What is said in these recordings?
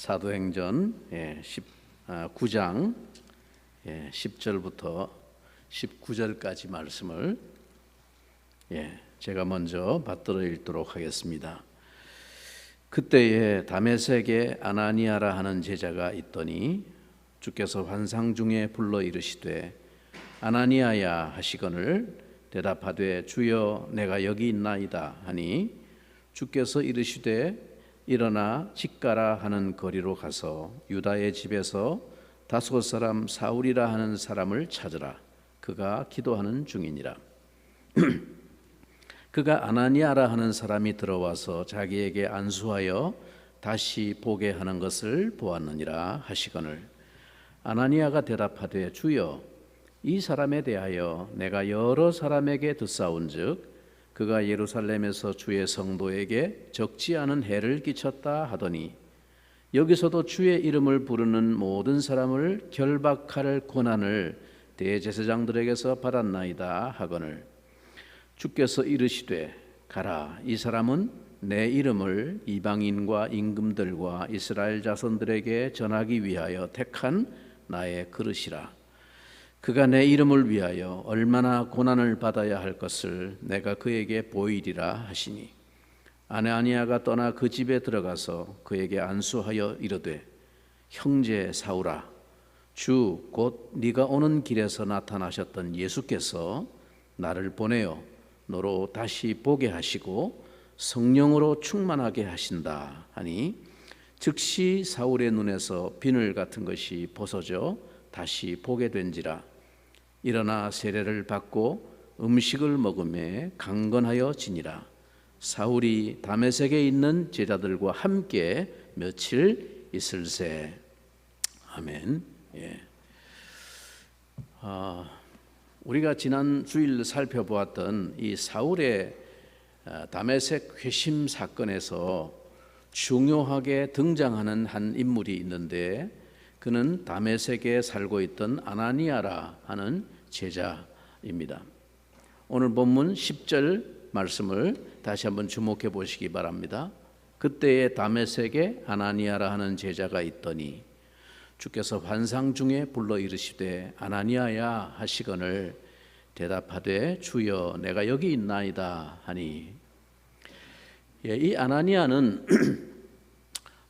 사도행전 9장 10절부터 19절까지 말씀을 제가 먼저 받들어 읽도록 하겠습니다. 그때에 다메섹에 아나니아라 하는 제자가 있더니 주께서 환상 중에 불러 이르시되 아나니아야 하시거늘 대답하되 주여 내가 여기 있나이다 하니 주께서 이르시되 일어나 직가라 하는 거리로 가서 유다의 집에서 다섯 사람 사울이라 하는 사람을 찾으라. 그가 기도하는 중이니라. 그가 아나니아라 하는 사람이 들어와서 자기에게 안수하여 다시 보게 하는 것을 보았느니라 하시거늘 아나니아가 대답하되 주여 이 사람에 대하여 내가 여러 사람에게 듣사온즉 그가 예루살렘에서 주의 성도에게 적지 않은 해를 끼쳤다 하더니 여기서도 주의 이름을 부르는 모든 사람을 결박할 권한을 대제사장들에게서 받았나이다 하거늘 주께서 이르시되 가라 이 사람은 내 이름을 이방인과 임금들과 이스라엘 자손들에게 전하기 위하여 택한 나의 그릇이라. 그가 내 이름을 위하여 얼마나 고난을 받아야 할 것을 내가 그에게 보이리라 하시니 아나니아가 떠나 그 집에 들어가서 그에게 안수하여 이르되 형제 사울아 주 곧 네가 오는 길에서 나타나셨던 예수께서 나를 보내어 너로 다시 보게 하시고 성령으로 충만하게 하신다 하니 즉시 사울의 눈에서 비늘 같은 것이 벗어져 다시 보게 된지라. 일어나 세례를 받고 음식을 먹으며 강건하여 지니라. 사울이 다메섹에 있는 제자들과 함께 며칠 있을세. 아멘. 우리가 지난 주일 살펴보았던 이 사울의 다메섹 회심 사건에서 중요하게 등장하는 한 인물이 있는데 그는 다메섹에 살고 있던 아나니아라 하는 제자입니다. 오늘 본문 10절 말씀을 다시 한번 주목해 보시기 바랍니다. 그때에 다메섹에 아나니아라 하는 제자가 있더니 주께서 환상 중에 불러 이르시되 아나니아야 하시거늘 대답하되 주여 내가 여기 있나이다 하니 이 아나니아는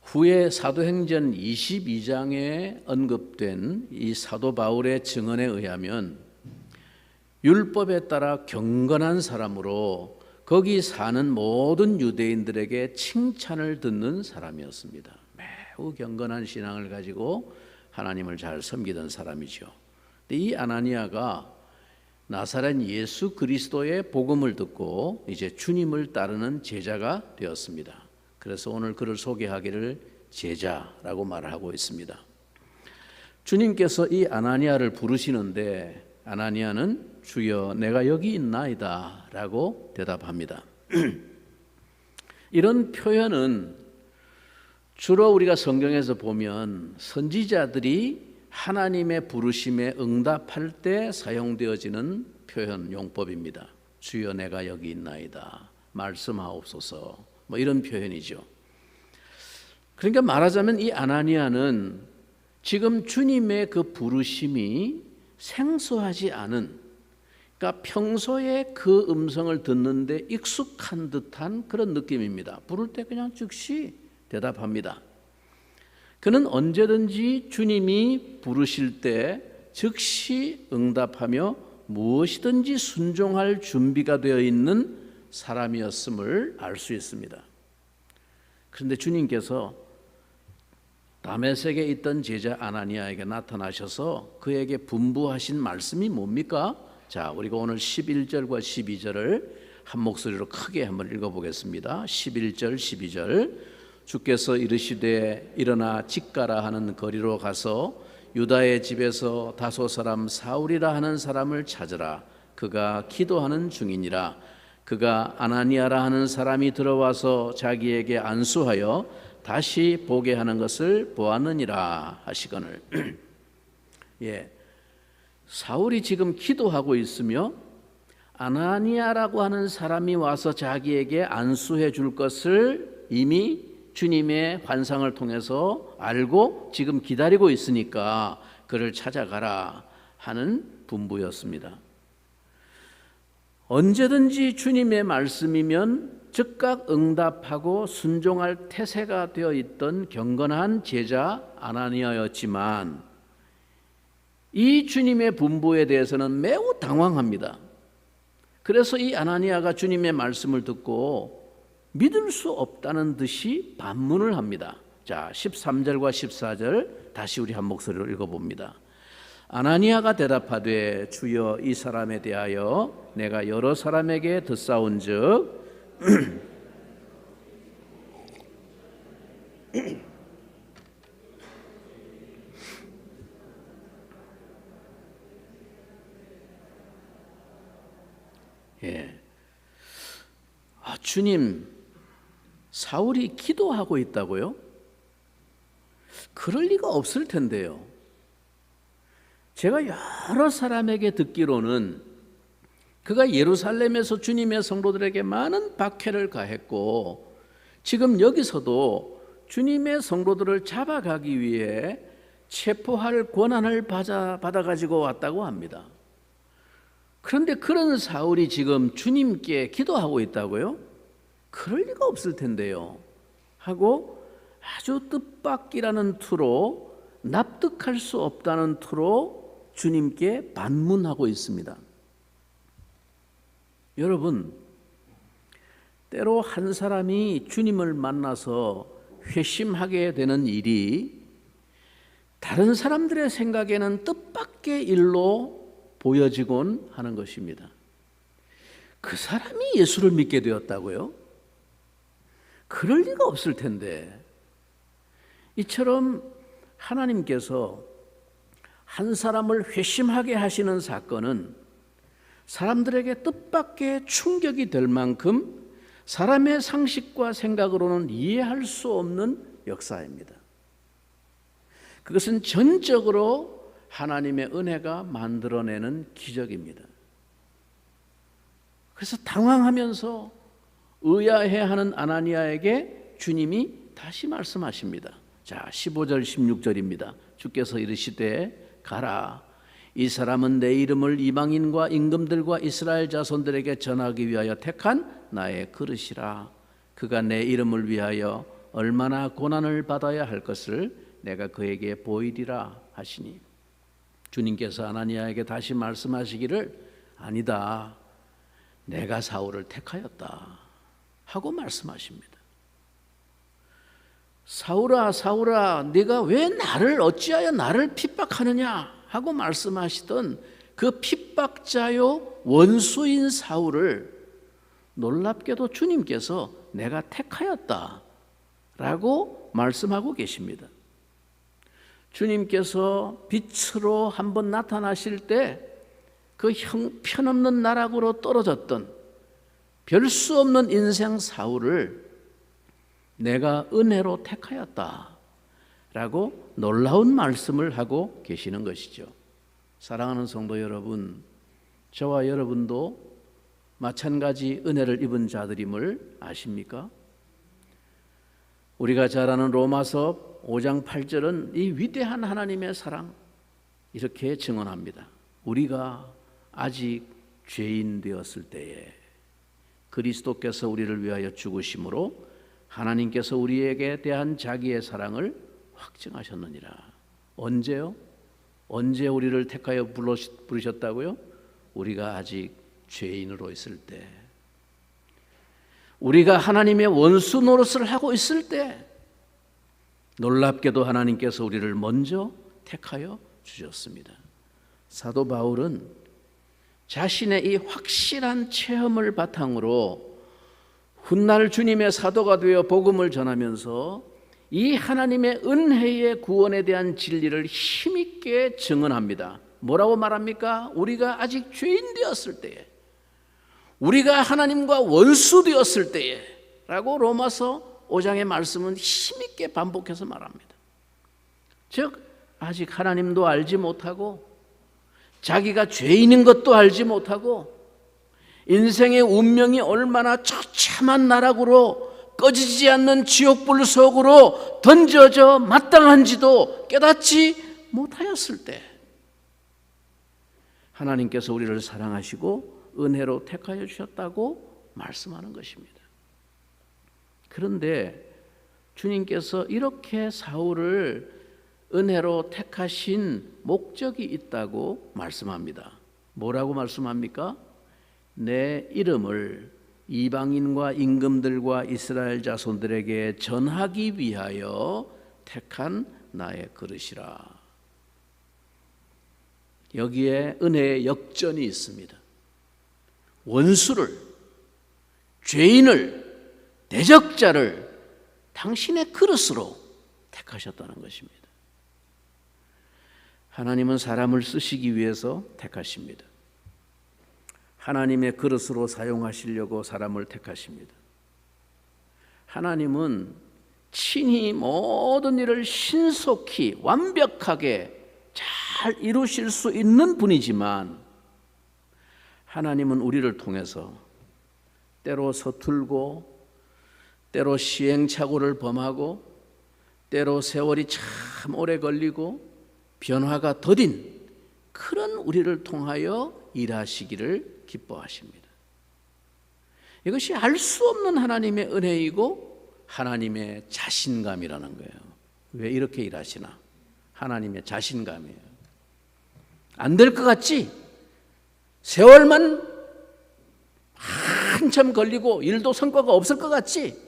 후에 사도행전 22장에 언급된 이 사도 바울의 증언에 의하면 율법에 따라 경건한 사람으로 거기 사는 모든 유대인들에게 칭찬을 듣는 사람이었습니다. 매우 경건한 신앙을 가지고 하나님을 잘 섬기던 사람이죠. 이 아나니아가 나사렛 예수 그리스도의 복음을 듣고 이제 주님을 따르는 제자가 되었습니다. 그래서 오늘 그를 소개하기를 제자라고 말하고 있습니다. 주님께서 이 아나니아를 부르시는데 아나니아는 주여 내가 여기 있나이다 라고 대답합니다. 이런 표현은 주로 우리가 성경에서 보면 선지자들이 하나님의 부르심에 응답할 때 사용되어지는 표현 용법입니다. 주여 내가 여기 있나이다 말씀하옵소서 이런 표현이죠. 그러니까 말하자면 이 아나니아는 지금 주님의 그 부르심이 생소하지 않은, 그러니까 평소에 그 음성을 듣는데 익숙한 듯한 그런 느낌입니다. 부를 때 그냥 즉시 대답합니다. 그는 언제든지 주님이 부르실 때 즉시 응답하며 무엇이든지 순종할 준비가 되어 있는 사람이었음을 알 수 있습니다. 그런데 주님께서 다메섹에 있던 제자 아나니아에게 나타나셔서 그에게 분부하신 말씀이 뭡니까? 자, 우리가 오늘 11절과 12절을 한 목소리로 크게 한번 읽어보겠습니다. 11절, 12절 주께서 이르시되 일어나 직가라 하는 거리로 가서 유다의 집에서 다섯 사람 사울이라 하는 사람을 찾으라. 그가 기도하는 중이니라. 그가 아나니아라 하는 사람이 들어와서 자기에게 안수하여 다시 보게 하는 것을 보았느니라 하시거늘. 사울이 지금 기도하고 있으며 아나니아라고 하는 사람이 와서 자기에게 안수해 줄 것을 이미 주님의 환상을 통해서 알고 지금 기다리고 있으니까 그를 찾아가라 하는 분부였습니다. 언제든지 주님의 말씀이면 즉각 응답하고 순종할 태세가 되어 있던 경건한 제자 아나니아였지만 이 주님의 분부에 대해서는 매우 당황합니다. 그래서 이 아나니아가 주님의 말씀을 듣고 믿을 수 없다는 듯이 반문을 합니다. 자, 13절과 14절 다시 우리 한 목소리로 읽어봅니다. 아나니아가 대답하되 주여 이 사람에 대하여 내가 여러 사람에게 듣사온즉 주님, 사울이 기도하고 있다고요? 그럴 리가 없을 텐데요. 제가 여러 사람에게 듣기로는 그가 예루살렘에서 주님의 성도들에게 많은 박해를 가했고 지금 여기서도 주님의 성도들을 잡아가기 위해 체포할 권한을 받아가지고 왔다고 합니다. 그런데 그런 사울이 지금 주님께 기도하고 있다고요? 그럴 리가 없을 텐데요 하고 아주 뜻밖이라는 투로 납득할 수 없다는 투로 주님께 반문하고 있습니다. 여러분, 때로 한 사람이 주님을 만나서 회심하게 되는 일이 다른 사람들의 생각에는 뜻밖의 일로 보여지곤 하는 것입니다. 그 사람이 예수를 믿게 되었다고요? 그럴 리가 없을 텐데 이처럼 하나님께서 한 사람을 회심하게 하시는 사건은 사람들에게 뜻밖의 충격이 될 만큼 사람의 상식과 생각으로는 이해할 수 없는 역사입니다. 그것은 전적으로 하나님의 은혜가 만들어내는 기적입니다. 그래서 당황하면서 의아해하는 아나니아에게 주님이 다시 말씀하십니다. 자, 15절 16절입니다. 주께서 이르시되 가라. 이 사람은 내 이름을 이방인과 임금들과 이스라엘 자손들에게 전하기 위하여 택한 나의 그릇이라. 그가 내 이름을 위하여 얼마나 고난을 받아야 할 것을 내가 그에게 보이리라 하시니, 주님께서 아나니아에게 다시 말씀하시기를 아니다, 내가 사울을 택하였다 하고 말씀하십니다. 사울아 사울아 네가 왜 나를 어찌하여 나를 핍박하느냐 하고 말씀하시던 그 핍박자요 원수인 사울을 놀랍게도 주님께서 내가 택하였다 라고 말씀하고 계십니다. 주님께서 빛으로 한번 나타나실 때 그 형편없는 나락으로 떨어졌던 별 수 없는 인생 사울을 내가 은혜로 택하였다 라고 놀라운 말씀을 하고 계시는 것이죠. 사랑하는 성도 여러분, 저와 여러분도 마찬가지 은혜를 입은 자들임을 아십니까? 우리가 잘 아는 로마서 5장 8절은 이 위대한 하나님의 사랑 이렇게 증언합니다. 우리가 아직 죄인 되었을 때에 그리스도께서 우리를 위하여 죽으심으로 하나님께서 우리에게 대한 자기의 사랑을 확증하셨느니라. 언제요? 언제 우리를 택하여 부르셨다고요? 우리가 아직 죄인으로 있을 때, 우리가 하나님의 원수 노릇을 하고 있을 때 놀랍게도 하나님께서 우리를 먼저 택하여 주셨습니다. 사도 바울은 자신의 이 확실한 체험을 바탕으로 훗날 주님의 사도가 되어 복음을 전하면서 이 하나님의 은혜의 구원에 대한 진리를 힘있게 증언합니다. 뭐라고 말합니까? 우리가 아직 죄인 되었을 때에, 우리가 하나님과 원수 되었을 때에 라고 로마서 5장의 말씀은 힘있게 반복해서 말합니다. 즉 아직 하나님도 알지 못하고 자기가 죄인인 것도 알지 못하고 인생의 운명이 얼마나 처참한 나락으로 꺼지지 않는 지옥불 속으로 던져져 마땅한지도 깨닫지 못하였을 때 하나님께서 우리를 사랑하시고 은혜로 택하여 주셨다고 말씀하는 것입니다. 그런데 주님께서 이렇게 사울을 은혜로 택하신 목적이 있다고 말씀합니다. 뭐라고 말씀합니까? 내 이름을 이방인과 임금들과 이스라엘 자손들에게 전하기 위하여 택한 나의 그릇이라. 여기에 은혜의 역전이 있습니다. 원수를, 죄인을, 대적자를 당신의 그릇으로 택하셨다는 것입니다. 하나님은 사람을 쓰시기 위해서 택하십니다. 하나님의 그릇으로 사용하시려고 사람을 택하십니다. 하나님은 친히 모든 일을 신속히 완벽하게 잘 이루실 수 있는 분이지만 하나님은 우리를 통해서 때로 서툴고 때로 시행착오를 범하고 때로 세월이 참 오래 걸리고 변화가 더딘 그런 우리를 통하여 일하시기를 기뻐하십니다. 이것이 알 수 없는 하나님의 은혜이고 하나님의 자신감이라는 거예요. 왜 이렇게 일하시나? 하나님의 자신감이에요. 안 될 것 같지? 세월만 한참 걸리고 일도 성과가 없을 것 같지?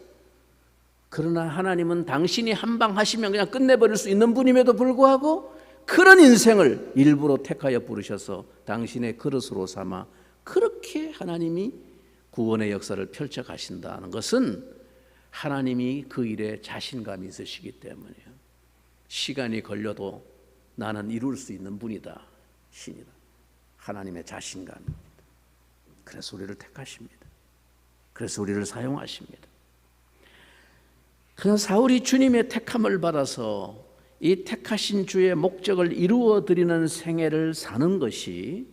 그러나 하나님은 당신이 한 방 하시면 그냥 끝내버릴 수 있는 분임에도 불구하고 그런 인생을 일부러 택하여 부르셔서 당신의 그릇으로 삼아 그렇게 하나님이 구원의 역사를 펼쳐 가신다는 것은 하나님이 그 일에 자신감이 있으시기 때문이에요. 시간이 걸려도 나는 이룰 수 있는 분이다. 신이다. 하나님의 자신감입니다. 그래서 우리를 택하십니다. 그래서 우리를 사용하십니다. 그러나 사울이 주님의 택함을 받아서 이 택하신 주의 목적을 이루어 드리는 생애를 사는 것이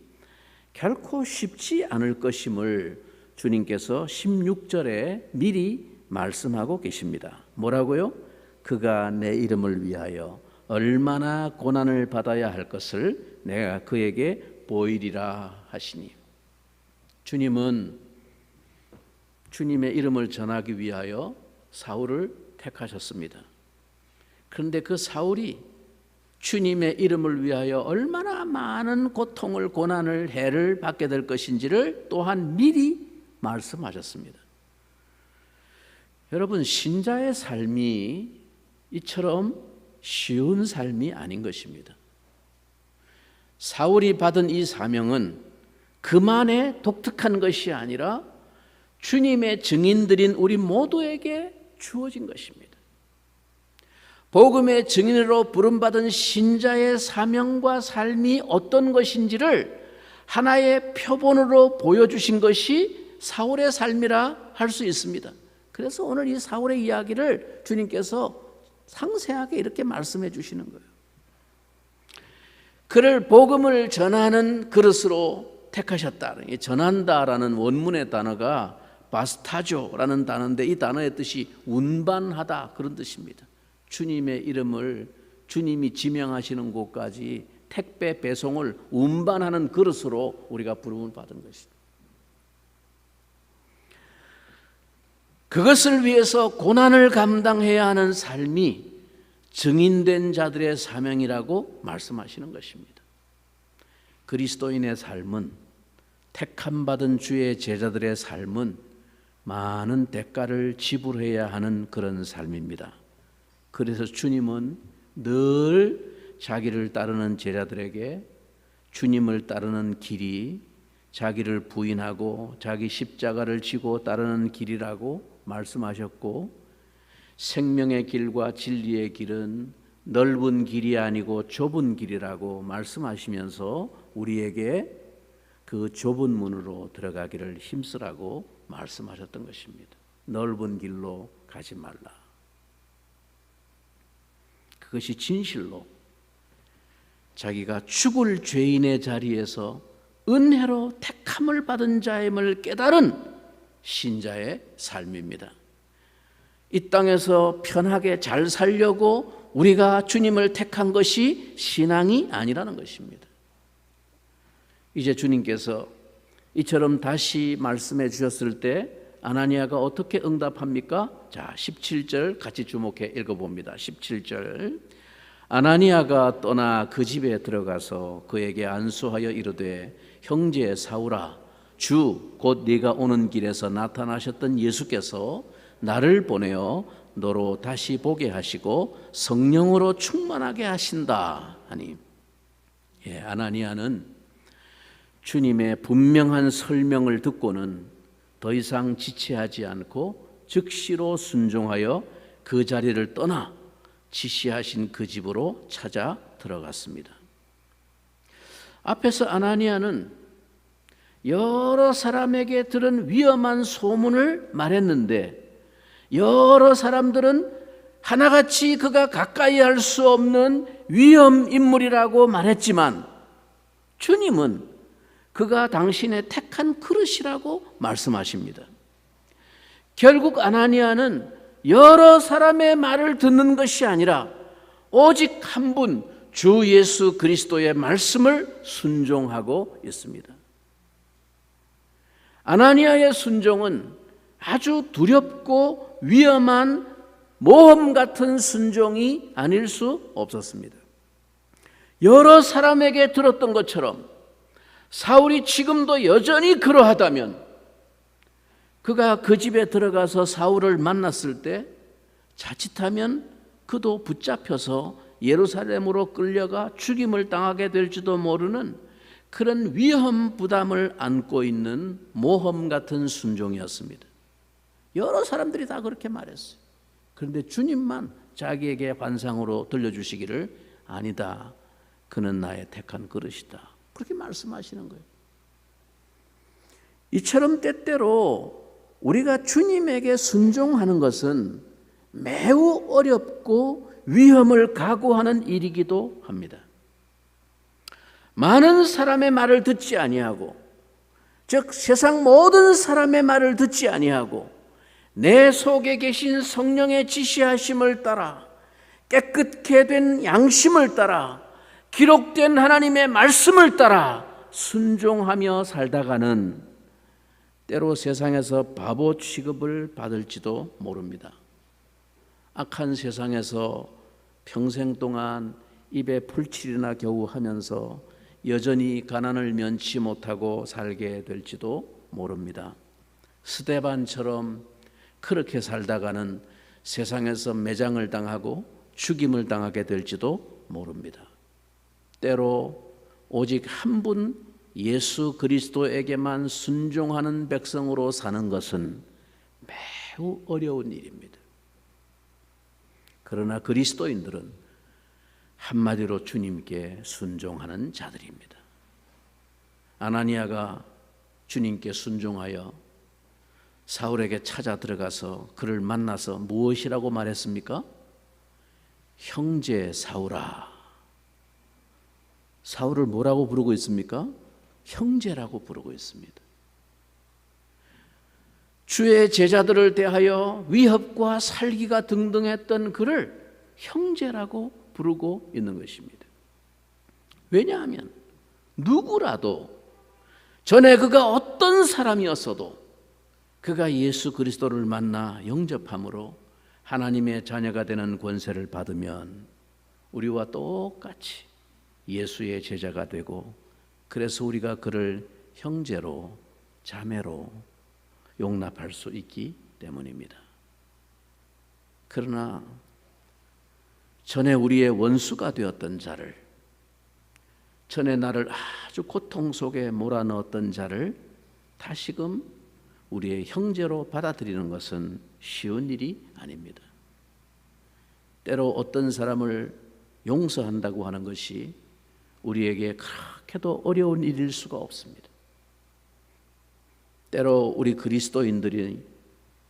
결코 쉽지 않을 것임을 주님께서 16절에 미리 말씀하고 계십니다. 뭐라고요? 그가 내 이름을 위하여 얼마나 고난을 받아야 할 것을 내가 그에게 보이리라 하시니. 주님은 주님의 이름을 전하기 위하여 사울을 택하셨습니다. 그런데 그 사울이 주님의 이름을 위하여 얼마나 많은 고통을, 고난을, 해를 받게 될 것인지를 또한 미리 말씀하셨습니다. 여러분, 신자의 삶이 이처럼 쉬운 삶이 아닌 것입니다. 사울이 받은 이 사명은 그만의 독특한 것이 아니라 주님의 증인들인 우리 모두에게 주어진 것입니다. 복음의 증인으로 부름받은 신자의 사명과 삶이 어떤 것인지를 하나의 표본으로 보여주신 것이 사울의 삶이라 할 수 있습니다. 그래서 오늘 이 사울의 이야기를 주님께서 상세하게 이렇게 말씀해 주시는 거예요. 그를 복음을 전하는 그릇으로 택하셨다. 전한다라는 원문의 단어가 바스타조라는 단어인데 이 단어의 뜻이 운반하다 그런 뜻입니다. 주님의 이름을 주님이 지명하시는 곳까지 택배 배송을 운반하는 그릇으로 우리가 부름을 받은 것입니다. 그것을 위해서 고난을 감당해야 하는 삶이 증인된 자들의 사명이라고 말씀하시는 것입니다. 그리스도인의 삶은, 택함받은 주의 제자들의 삶은 많은 대가를 지불해야 하는 그런 삶입니다. 그래서 주님은 늘 자기를 따르는 제자들에게 주님을 따르는 길이 자기를 부인하고 자기 십자가를 지고 따르는 길이라고 말씀하셨고, 생명의 길과 진리의 길은 넓은 길이 아니고 좁은 길이라고 말씀하시면서 우리에게 그 좁은 문으로 들어가기를 힘쓰라고 말씀하셨던 것입니다. 넓은 길로 가지 말라. 그것이 진실로 자기가 죽을 죄인의 자리에서 은혜로 택함을 받은 자임을 깨달은 신자의 삶입니다. 이 땅에서 편하게 잘 살려고 우리가 주님을 택한 것이 신앙이 아니라는 것입니다. 이제 주님께서 이처럼 다시 말씀해 주셨을 때 아나니아가 어떻게 응답합니까? 자, 17절 같이 주목해 읽어봅니다. 17절. 아나니아가 떠나 그 집에 들어가서 그에게 안수하여 이르되 형제 사울아, 주 곧 네가 오는 길에서 나타나셨던 예수께서 나를 보내어 너로 다시 보게 하시고 성령으로 충만하게 하신다 하니, 아나니아는 주님의 분명한 설명을 듣고는 더 이상 지체하지 않고 즉시로 순종하여 그 자리를 떠나 지시하신 그 집으로 찾아 들어갔습니다. 앞에서 아나니아는 여러 사람에게 들은 위험한 소문을 말했는데 여러 사람들은 하나같이 그가 가까이 할 수 없는 위험 인물이라고 말했지만 주님은 그가 당신의 택한 그릇이라고 말씀하십니다. 결국 아나니아는 여러 사람의 말을 듣는 것이 아니라 오직 한 분, 주 예수 그리스도의 말씀을 순종하고 있습니다. 아나니아의 순종은 아주 두렵고 위험한 모험 같은 순종이 아닐 수 없었습니다. 여러 사람에게 들었던 것처럼 사울이 지금도 여전히 그러하다면 그가 그 집에 들어가서 사울을 만났을 때 자칫하면 그도 붙잡혀서 예루살렘으로 끌려가 죽임을 당하게 될지도 모르는 그런 위험 부담을 안고 있는 모험 같은 순종이었습니다. 여러 사람들이 다 그렇게 말했어요. 그런데 주님만 자기에게 환상으로 들려주시기를 아니다, 그는 나의 택한 그릇이다, 그렇게 말씀하시는 거예요. 이처럼 때때로 우리가 주님에게 순종하는 것은 매우 어렵고 위험을 각오하는 일이기도 합니다. 많은 사람의 말을 듣지 아니하고, 즉 세상 모든 사람의 말을 듣지 아니하고 내 속에 계신 성령의 지시하심을 따라 깨끗게 된 양심을 따라 기록된 하나님의 말씀을 따라 순종하며 살다가는 때로 세상에서 바보 취급을 받을지도 모릅니다. 악한 세상에서 평생 동안 입에 풀칠이나 겨우 하면서 여전히 가난을 면치 못하고 살게 될지도 모릅니다. 스데반처럼 그렇게 살다가는 세상에서 매장을 당하고 죽임을 당하게 될지도 모릅니다. 때로 오직 한 분 예수 그리스도에게만 순종하는 백성으로 사는 것은 매우 어려운 일입니다. 그러나 그리스도인들은 한마디로 주님께 순종하는 자들입니다. 아나니아가 주님께 순종하여 사울에게 찾아 들어가서 그를 만나서 무엇이라고 말했습니까? 형제 사울아. 사울을 뭐라고 부르고 있습니까? 형제라고 부르고 있습니다. 주의 제자들을 대하여 위협과 살기가 등등했던 그를 형제라고 부르고 있는 것입니다. 왜냐하면 누구라도 전에 그가 어떤 사람이었어도 그가 예수 그리스도를 만나 영접함으로 하나님의 자녀가 되는 권세를 받으면 우리와 똑같이 예수의 제자가 되고, 그래서 우리가 그를 형제로 자매로 용납할 수 있기 때문입니다. 그러나 전에 우리의 원수가 되었던 자를, 전에 나를 아주 고통 속에 몰아넣었던 자를 다시금 우리의 형제로 받아들이는 것은 쉬운 일이 아닙니다. 때로 어떤 사람을 용서한다고 하는 것이 우리에게 그렇게도 어려운 일일 수가 없습니다. 때로 우리 그리스도인들이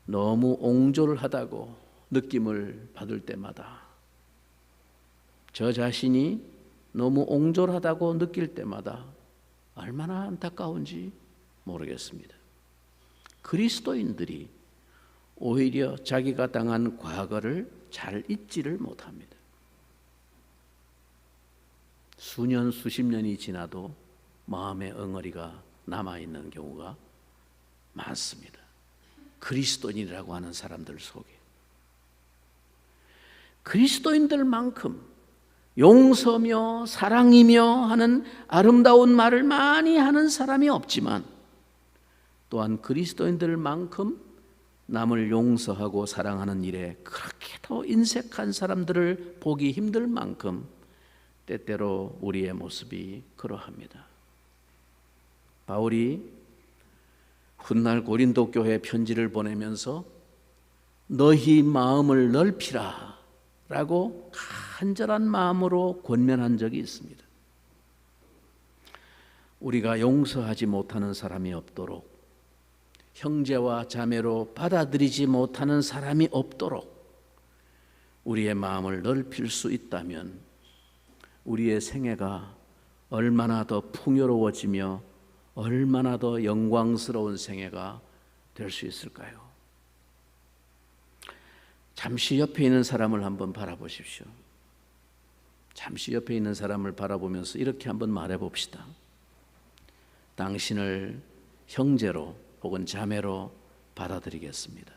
너무 옹졸하다고 느낌을 받을 때마다, 저 자신이 너무 옹졸하다고 느낄 때마다 얼마나 안타까운지 모르겠습니다. 그리스도인들이 오히려 자기가 당한 과거를 잘 잊지를 못합니다. 수년 수십 년이 지나도 마음의 엉어리가 남아있는 경우가 많습니다. 그리스도인이라고 하는 사람들 속에. 그리스도인들만큼 용서며 사랑이며 하는 아름다운 말을 많이 하는 사람이 없지만, 또한 그리스도인들만큼 남을 용서하고 사랑하는 일에 그렇게 더 인색한 사람들을 보기 힘들 만큼 때때로 우리의 모습이 그러합니다. 바울이 훗날 고린도 교회에 편지를 보내면서 너희 마음을 넓히라 라고 간절한 마음으로 권면한 적이 있습니다. 우리가 용서하지 못하는 사람이 없도록, 형제와 자매로 받아들이지 못하는 사람이 없도록 우리의 마음을 넓힐 수 있다면 우리의 생애가 얼마나 더 풍요로워지며 얼마나 더 영광스러운 생애가 될 수 있을까요? 잠시 옆에 있는 사람을 한번 바라보십시오. 잠시 옆에 있는 사람을 바라보면서 이렇게 한번 말해봅시다. 당신을 형제로 혹은 자매로 받아들이겠습니다.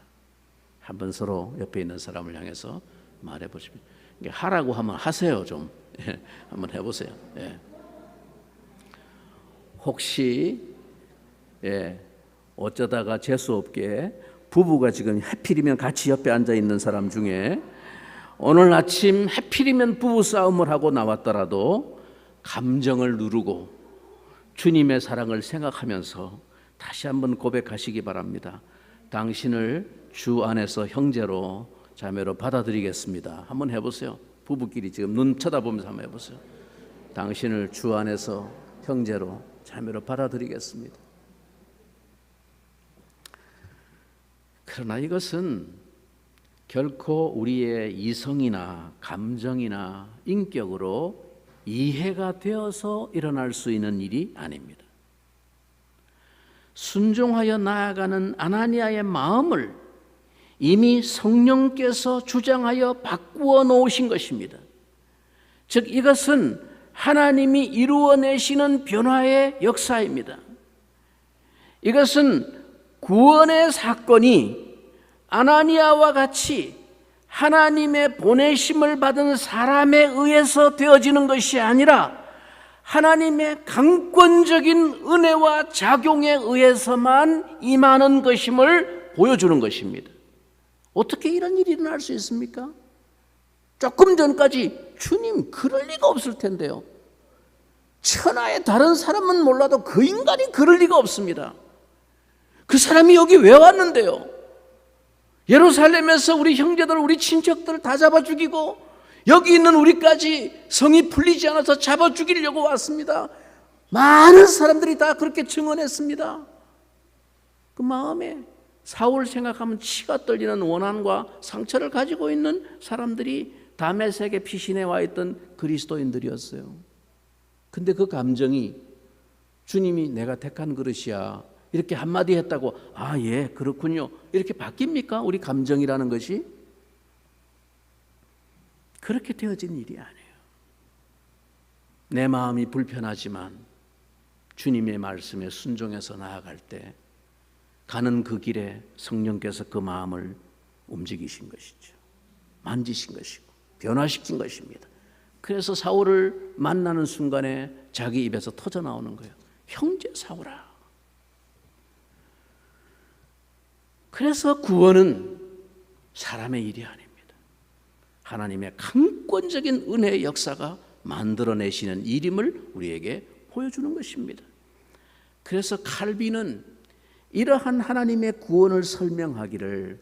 한번 서로 옆에 있는 사람을 향해서 말해보십시오. 하라고 하면 하세요. 좀 한번 해보세요. 혹시 어쩌다가 재수없게 부부가 지금 하필이면 같이 옆에 앉아 있는 사람 중에 오늘 아침 하필이면 부부싸움을 하고 나왔더라도 감정을 누르고 주님의 사랑을 생각하면서 다시 한번 고백하시기 바랍니다. 당신을 주 안에서 형제로 자매로 받아들이겠습니다. 한번 해보세요. 부부끼리 지금 눈 쳐다보면서 한번 해보세요. 당신을 주 안에서 형제로 자매로 받아들이겠습니다. 그러나 이것은 결코 우리의 이성이나 감정이나 인격으로 이해가 되어서 일어날 수 있는 일이 아닙니다. 순종하여 나아가는 아나니아의 마음을 이미 성령께서 주장하여 바꾸어 놓으신 것입니다. 즉 이것은 하나님이 이루어내시는 변화의 역사입니다. 이것은 구원의 사건이 아나니아와 같이 하나님의 보내심을 받은 사람에 의해서 되어지는 것이 아니라 하나님의 강권적인 은혜와 작용에 의해서만 임하는 것임을 보여주는 것입니다. 어떻게 이런 일이 일어날 수 있습니까? 조금 전까지 주님 그럴 리가 없을 텐데요. 천하의 다른 사람은 몰라도 그 인간이 그럴 리가 없습니다. 그 사람이 여기 왜 왔는데요? 예루살렘에서 우리 형제들, 우리 친척들 다 잡아 죽이고 여기 있는 우리까지 성이 풀리지 않아서 잡아 죽이려고 왔습니다. 많은 사람들이 다 그렇게 증언했습니다. 그 마음에 사울 생각하면 치가 떨리는 원한과 상처를 가지고 있는 사람들이 다메섹에 피신해 와 있던 그리스도인들이었어요. 근데 그 감정이 주님이 내가 택한 그릇이야 이렇게 한마디 했다고 아, 예, 그렇군요 이렇게 바뀝니까? 우리 감정이라는 것이 그렇게 되어진 일이 아니에요. 내 마음이 불편하지만 주님의 말씀에 순종해서 나아갈 때 가는 그 길에 성령께서 그 마음을 움직이신 것이죠. 만지신 것이고 변화시킨 것입니다. 그래서 사울을 만나는 순간에 자기 입에서 터져 나오는 거예요. 형제 사울아. 그래서 구원은 사람의 일이 아닙니다. 하나님의 강권적인 은혜의 역사가 만들어내시는 일임을 우리에게 보여주는 것입니다. 그래서 칼빈은 이러한 하나님의 구원을 설명하기를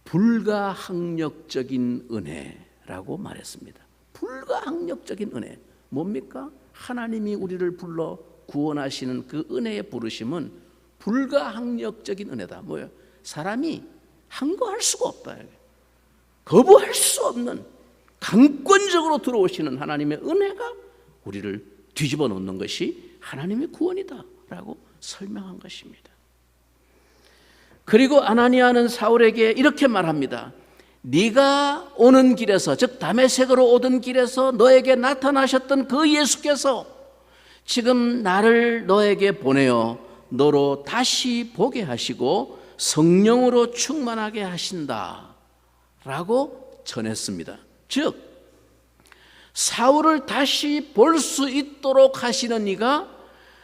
불가항력적인 은혜라고 말했습니다. 불가항력적인 은혜. 뭡니까? 하나님이 우리를 불러 구원하시는 그 은혜의 부르심은 불가항력적인 은혜다. 뭐예요? 사람이 항거할 수가 없다. 거부할 수 없는 강권적으로 들어오시는 하나님의 은혜가 우리를 뒤집어 놓는 것이 하나님의 구원이다 라고 설명한 것입니다. 그리고 아나니아는 사울에게 이렇게 말합니다. 네가 오는 길에서, 즉 다메섹으로 오던 길에서 너에게 나타나셨던 그 예수께서 지금 나를 너에게 보내어 너로 다시 보게 하시고 성령으로 충만하게 하신다 라고 전했습니다. 즉 사울을 다시 볼 수 있도록 하시는 이가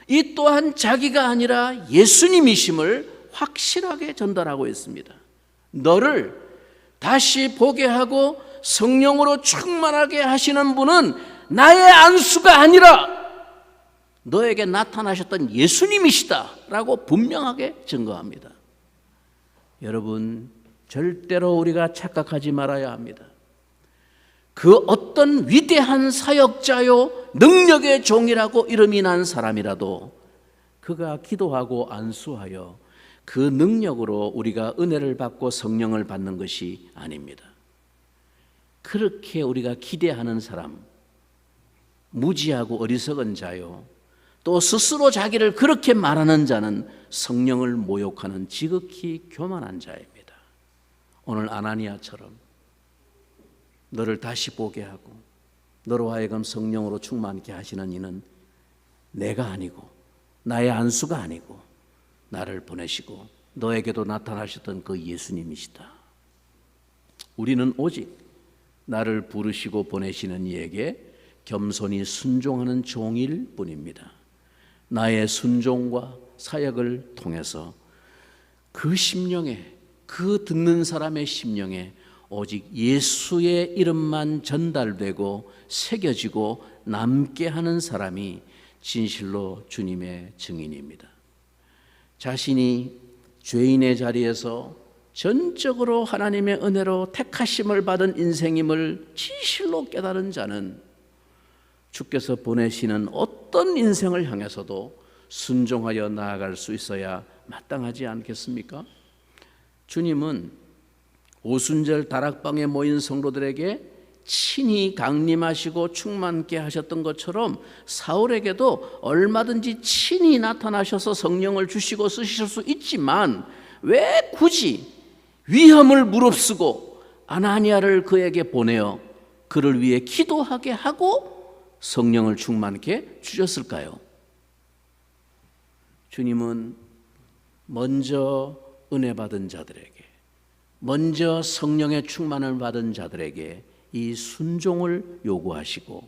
이 또한 자기가 아니라 예수님이심을 확실하게 전달하고 있습니다. 너를 다시 보게 하고 성령으로 충만하게 하시는 분은 나의 안수가 아니라 너에게 나타나셨던 예수님이시다 라고 분명하게 증거합니다. 여러분, 절대로 우리가 착각하지 말아야 합니다. 그 어떤 위대한 사역자요 능력의 종이라고 이름이 난 사람이라도 그가 기도하고 안수하여 그 능력으로 우리가 은혜를 받고 성령을 받는 것이 아닙니다. 그렇게 우리가 기대하는 사람, 무지하고 어리석은 자요, 또 스스로 자기를 그렇게 말하는 자는 성령을 모욕하는 지극히 교만한 자입니다. 오늘 아나니아처럼 너를 다시 보게 하고 너로 하여금 성령으로 충만케 하시는 이는 내가 아니고 나의 안수가 아니고 나를 보내시고 너에게도 나타나셨던 그 예수님이시다. 우리는 오직 나를 부르시고 보내시는 이에게 겸손히 순종하는 종일 뿐입니다. 나의 순종과 사역을 통해서 그 심령에, 그 듣는 사람의 심령에 오직 예수의 이름만 전달되고 새겨지고 남게 하는 사람이 진실로 주님의 증인입니다. 자신이 죄인의 자리에서 전적으로 하나님의 은혜로 택하심을 받은 인생임을 진실로 깨달은 자는 주께서 보내시는 어떤 인생을 향해서도 순종하여 나아갈 수 있어야 마땅하지 않겠습니까? 주님은 오순절 다락방에 모인 성도들에게 친히 강림하시고 충만케 하셨던 것처럼 사울에게도 얼마든지 친히 나타나셔서 성령을 주시고 쓰실 수 있지만 왜 굳이 위험을 무릅쓰고 아나니아를 그에게 보내어 그를 위해 기도하게 하고 성령을 충만케 주셨을까요? 주님은 먼저 은혜 받은 자들에게, 먼저 성령의 충만을 받은 자들에게 이 순종을 요구하시고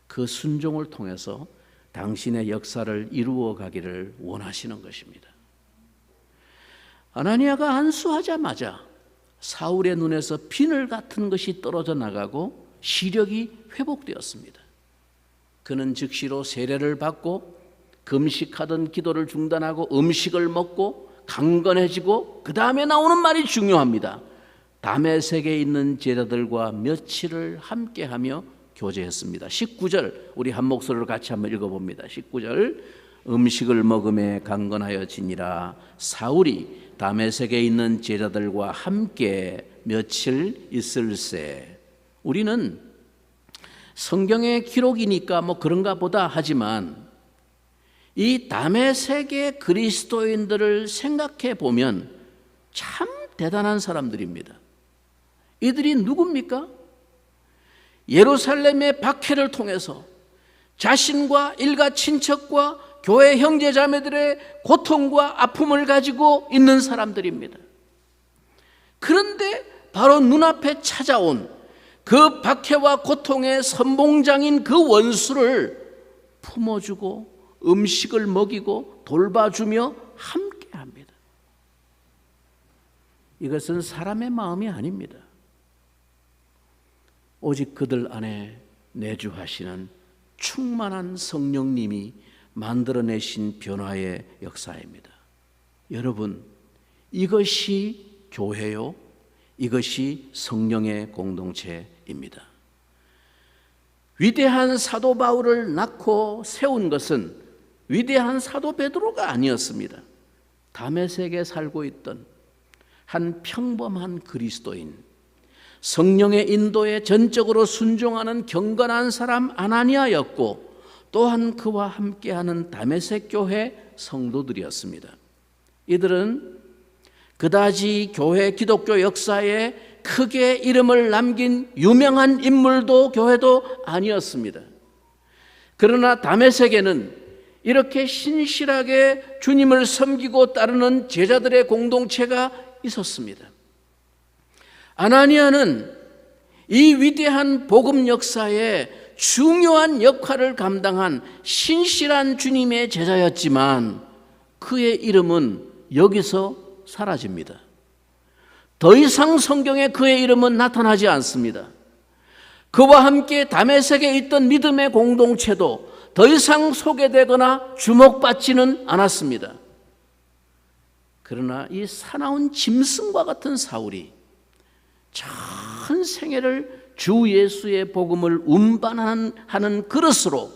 그 순종을 통해서 당신의 역사를 이루어 가기를 원하시는 것입니다. 아나니아가 안수하자마자 사울의 눈에서 비늘 같은 것이 떨어져 나가고 시력이 회복되었습니다. 그는 즉시로 세례를 받고 금식하던 기도를 중단하고 음식을 먹고 강건해지고 그 다음에 나오는 말이 중요합니다. 다메섹에 있는 제자들과 며칠을 함께하며 교제했습니다. 19절 우리 한 목소리로 같이 한번 읽어봅니다. 19절 음식을 먹음에 강건하여지니라. 사울이 다메섹에 있는 제자들과 함께 며칠 있을새. 우리는 성경의 기록이니까 뭐 그런가 보다 하지만 이 다메섹의 그리스도인들을 생각해 보면 참 대단한 사람들입니다. 이들이 누굽니까? 예루살렘의 박해를 통해서 자신과 일가 친척과 교회 형제자매들의 고통과 아픔을 가지고 있는 사람들입니다. 그런데 바로 눈앞에 찾아온 그 박해와 고통의 선봉장인 그 원수를 품어주고 음식을 먹이고 돌봐주며 함께합니다. 이것은 사람의 마음이 아닙니다. 오직 그들 안에 내주하시는 충만한 성령님이 만들어내신 변화의 역사입니다. 여러분, 이것이 교회요, 이것이 성령의 공동체입니다. 위대한 사도 바울을 낳고 세운 것은 위대한 사도 베드로가 아니었습니다. 다메섹에 살고 있던 한 평범한 그리스도인, 성령의 인도에 전적으로 순종하는 경건한 사람 아나니아였고 또한 그와 함께하는 다메섹 교회 성도들이었습니다. 이들은 그다지 교회 기독교 역사에 크게 이름을 남긴 유명한 인물도 교회도 아니었습니다. 그러나 다메섹에는 이렇게 신실하게 주님을 섬기고 따르는 제자들의 공동체가 있었습니다. 아나니아는 이 위대한 복음 역사에 중요한 역할을 감당한 신실한 주님의 제자였지만 그의 이름은 여기서 사라집니다. 더 이상 성경에 그의 이름은 나타나지 않습니다. 그와 함께 다메섹에 있던 믿음의 공동체도 더 이상 소개되거나 주목받지는 않았습니다. 그러나 이 사나운 짐승과 같은 사울이 전 생애를 주 예수의 복음을 운반하는 그릇으로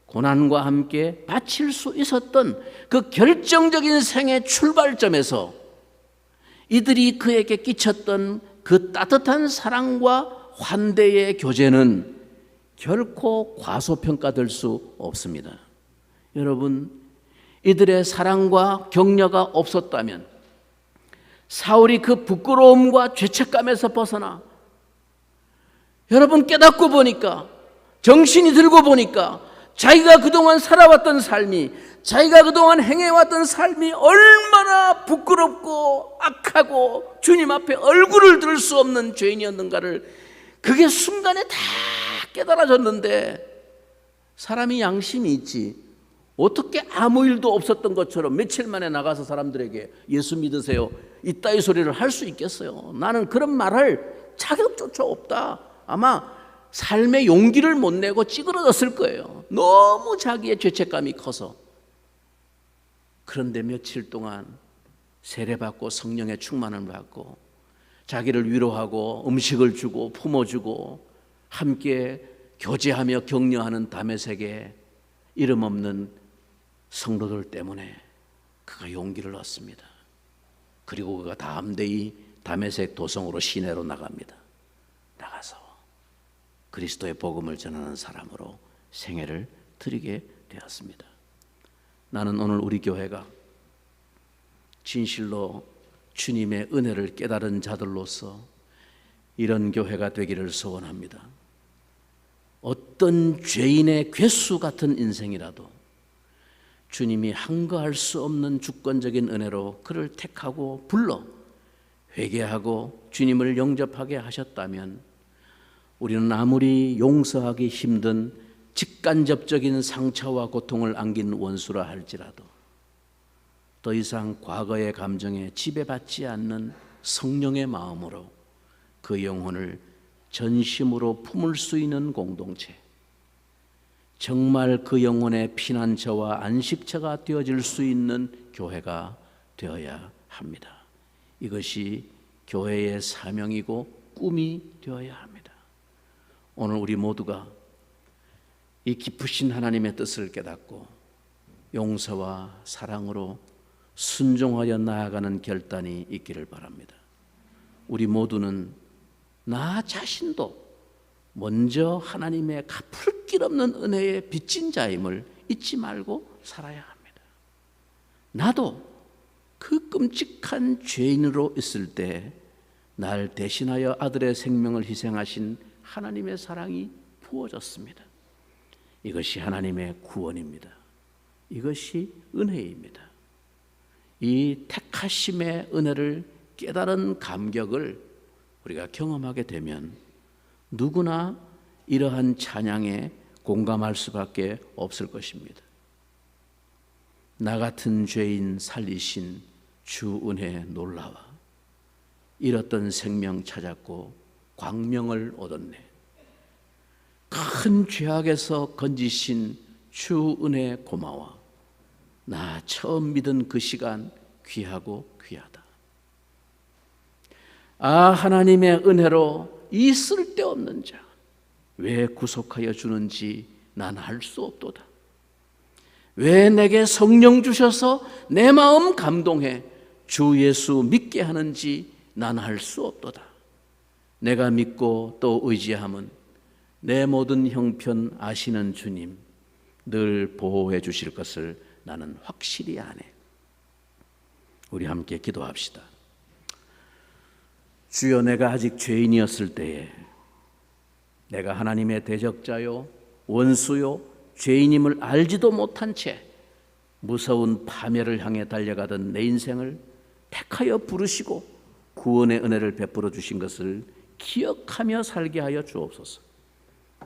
고난과 함께 바칠 수 있었던 그 결정적인 생의 출발점에서 이들이 그에게 끼쳤던 그 따뜻한 사랑과 환대의 교제는 결코 과소평가될 수 없습니다. 여러분, 이들의 사랑과 격려가 없었다면 사울이 그 부끄러움과 죄책감에서 벗어나 여러분 깨닫고 보니까, 정신이 들고 보니까 자기가 그동안 살아왔던 삶이, 자기가 그동안 행해왔던 삶이 얼마나 부끄럽고 악하고 주님 앞에 얼굴을 들 수 없는 죄인이었는가를 그게 순간에 다 깨달아졌는데, 사람이 양심이 있지 어떻게 아무 일도 없었던 것처럼 며칠 만에 나가서 사람들에게 예수 믿으세요 이따위 소리를 할 수 있겠어요? 나는 그런 말할 자격조차 없다. 아마 삶의 용기를 못 내고 찌그러졌을 거예요. 너무 자기의 죄책감이 커서. 그런데 며칠 동안 세례받고 성령의 충만을 받고 자기를 위로하고 음식을 주고 품어주고 함께 교제하며 격려하는 다메섹의 이름 없는 성도들 때문에 그가 용기를 얻습니다. 그리고 그가 담대히 다메섹 도성으로 시내로 나갑니다. 나가서 그리스도의 복음을 전하는 사람으로 생애를 드리게 되었습니다. 나는 오늘 우리 교회가 진실로 주님의 은혜를 깨달은 자들로서 이런 교회가 되기를 소원합니다. 어떤 죄인의 괴수 같은 인생이라도 주님이 한거할 수 없는 주권적인 은혜로 그를 택하고 불러 회개하고 주님을 영접하게 하셨다면 우리는 아무리 용서하기 힘든 직간접적인 상처와 고통을 안긴 원수라 할지라도 더 이상 과거의 감정에 지배받지 않는 성령의 마음으로 그 영혼을 전심으로 품을 수 있는 공동체, 정말 그 영혼의 피난처와 안식처가 되어질 수 있는 교회가 되어야 합니다. 이것이 교회의 사명이고 꿈이 되어야 합니다. 오늘 우리 모두가 이 깊으신 하나님의 뜻을 깨닫고 용서와 사랑으로 순종하여 나아가는 결단이 있기를 바랍니다. 우리 모두는 나 자신도 먼저 하나님의 갚을 길 없는 은혜에 빚진 자임을 잊지 말고 살아야 합니다. 나도 그 끔찍한 죄인으로 있을 때 날 대신하여 아들의 생명을 희생하신 하나님의 사랑이 부어졌습니다. 이것이 하나님의 구원입니다. 이것이 은혜입니다. 이 택하심의 은혜를 깨달은 감격을 우리가 경험하게 되면 누구나 이러한 찬양에 공감할 수밖에 없을 것입니다. 나 같은 죄인 살리신 주 은혜 놀라워. 잃었던 생명 찾았고 광명을 얻었네. 큰 죄악에서 건지신 주 은혜 고마워. 나 처음 믿은 그 시간 귀하고 귀하다. 아, 하나님의 은혜로 이 쓸데없는 자 왜 구속하여 주는지 난 알 수 없도다. 왜 내게 성령 주셔서 내 마음 감동해 주 예수 믿게 하는지 난 알 수 없도다. 내가 믿고 또 의지함은 내 모든 형편 아시는 주님 늘 보호해 주실 것을 나는 확실히 아네. 우리 함께 기도합시다. 주여, 내가 아직 죄인이었을 때에 내가 하나님의 대적자요 원수요 죄인임을 알지도 못한 채 무서운 파멸을 향해 달려가던 내 인생을 택하여 부르시고 구원의 은혜를 베풀어 주신 것을 기억하며 살게 하여 주옵소서.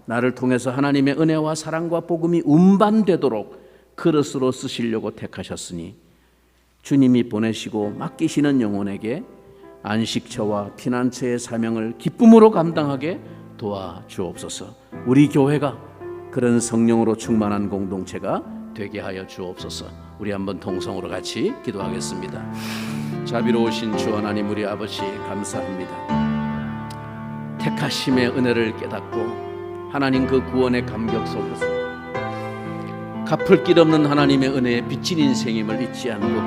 나를 통해서 하나님의 은혜와 사랑과 복음이 운반되도록 그릇으로 쓰시려고 택하셨으니 주님이 보내시고 맡기시는 영혼에게 안식처와 피난처의 사명을 기쁨으로 감당하게 도와주옵소서. 우리 교회가 그런 성령으로 충만한 공동체가 되게 하여 주옵소서. 우리 한번 동성으로 같이 기도하겠습니다. 자비로우신 주 하나님, 우리 아버지 감사합니다. 택하심의 은혜를 깨닫고 하나님 그 구원의 감격 속에서 갚을 길 없는 하나님의 은혜에 빚진 인생임을 잊지 않고